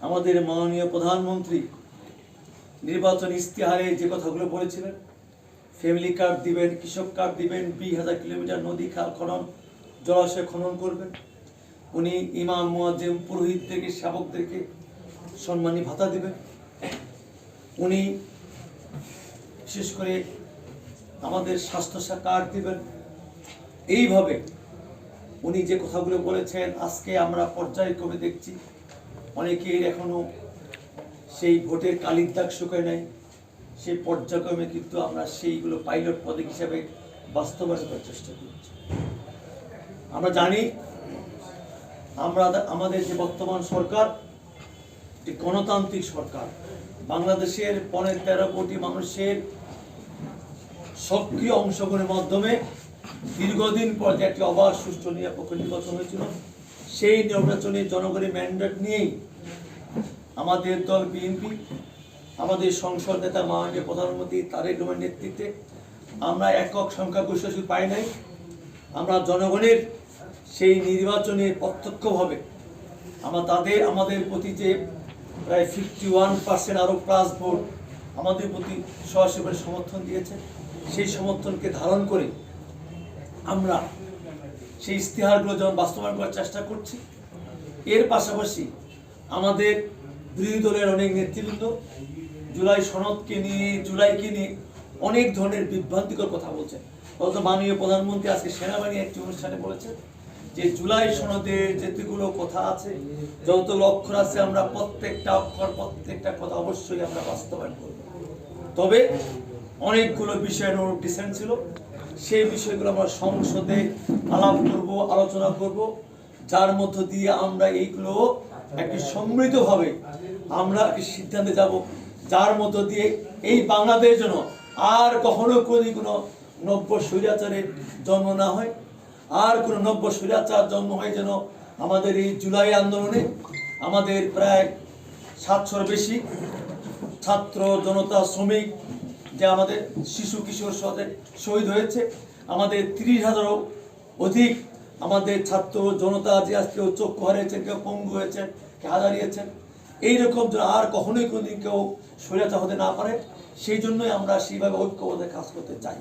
আমাদের মাননীয় প্রধানমন্ত্রী নির্বাচন ইস্তেহারে যে কথাগুলো বলেছিলেন, ফ্যামিলি কার্ড দিবেন, কৃষক কার্ড দিবেন, 20,000 কিলোমিটার নদী খাল খনন, জলাশয় খনন করবেন। উনি ইমাম মুয়াজ্জিম পুরোহিতদেরকে, শাবকদেরকে সম্মানী ভাতা দিবেন। উনি বিশেষ করে আমাদের স্বাস্থ্য কার্ড দিবেন। এইভাবে উনি যে কথাগুলো বলেছেন, আজকে আমরা পর্যায়ক্রমে দেখছি অনেকের এখনো সেই ভোটের কালির দাগ শুকায় নাই। সেই পর্যায়ক্রমে কিন্তু আমরা সেইগুলো পাইলট পদক হিসাবে বাস্তবায়ন করার চেষ্টা করছি। আমরা জানি আমাদের যে বর্তমান সরকার একটি গণতান্ত্রিক সরকার। বাংলাদেশের 13 কোটি মানুষের সক্রিয় অংশগ্রহণের মাধ্যমে দীর্ঘদিন পর যে একটি অবাধ সুষ্ঠু নিরপেক্ষ নির্বাচন হয়েছিল, সেই নির্বাচনে জনগণের ম্যান্ডেট নিয়েই আমাদের দল বিএনপি, আমাদের সংসদ নেতা মাননীয় প্রধানমন্ত্রী তারেক রহমানের নেতৃত্বে আমরা একক সংখ্যাগরিষ্ঠ পাই নাই। আমরা জনগণের সেই নির্বাচনে প্রত্যক্ষভাবে আমাদের প্রতি যে প্রায় 51% আরও প্লাস ভোট আমাদের প্রতি সরাসরি সমর্থন দিয়েছে, সেই সমর্থনকে ধারণ করে আমরা সেই ইশতেহারগুলো যেমন বাস্তবায়ন করার চেষ্টা করছি। এর পাশাপাশি আমাদের বিরোধী দলের অনেক নেতৃবৃন্দ জুলাই সনদকে নিয়ে, জুলাইকে নিয়ে অনেক ধরনের বিভ্রান্তিকর কথা বলছেন। অথচ মাননীয় প্রধানমন্ত্রী আজকে সেনাবাহিনী একটি অনুষ্ঠানে বলেছেন যে জুলাই সনদের যেগুলো কথা আছে, যত অক্ষর আছে, আমরা প্রত্যেকটা অক্ষর, প্রত্যেকটা কথা অবশ্যই আমরা বাস্তবায়ন করব। তবে অনেকগুলো বিষয়ের উপর ডিসেন্ট ছিল, সেই বিষয়গুলো আমরা সংসদে আলাপ করব, আলোচনা করব, যার মধ্য দিয়ে আমরা এইগুলো একটি সমৃদ্ধভাবে আমরা সিদ্ধান্তে যাব, যার মধ্য দিয়ে এই বাংলাদেশ যেন আর কখনো কোনো নব্য স্বৈরাচারের জন্ম না হয়, আর কোনো নব্য স্বৈরাচার জন্ম হয় যেন আমাদের এই জুলাই আন্দোলনে আমাদের প্রায় 700-র বেশি ছাত্র জনতা, শ্রমিক, যে আমাদের শিশু কিশোর শহীদ হয়েছে, আমাদের 30,000-ও অধিক আমাদের ছাত্র জনতা যে আজকে চক্ষু হারিয়েছেন, কেউ পঙ্গু হয়েছেন, কেউ হারিয়েছেন, এইরকম যেন আর কখনোই কোনোদিন কেউ স্বৈরাচার হতে না পারে, সেই জন্যই আমরা সেইভাবে ঐক্যবদ্ধ কাজ করতে চাই।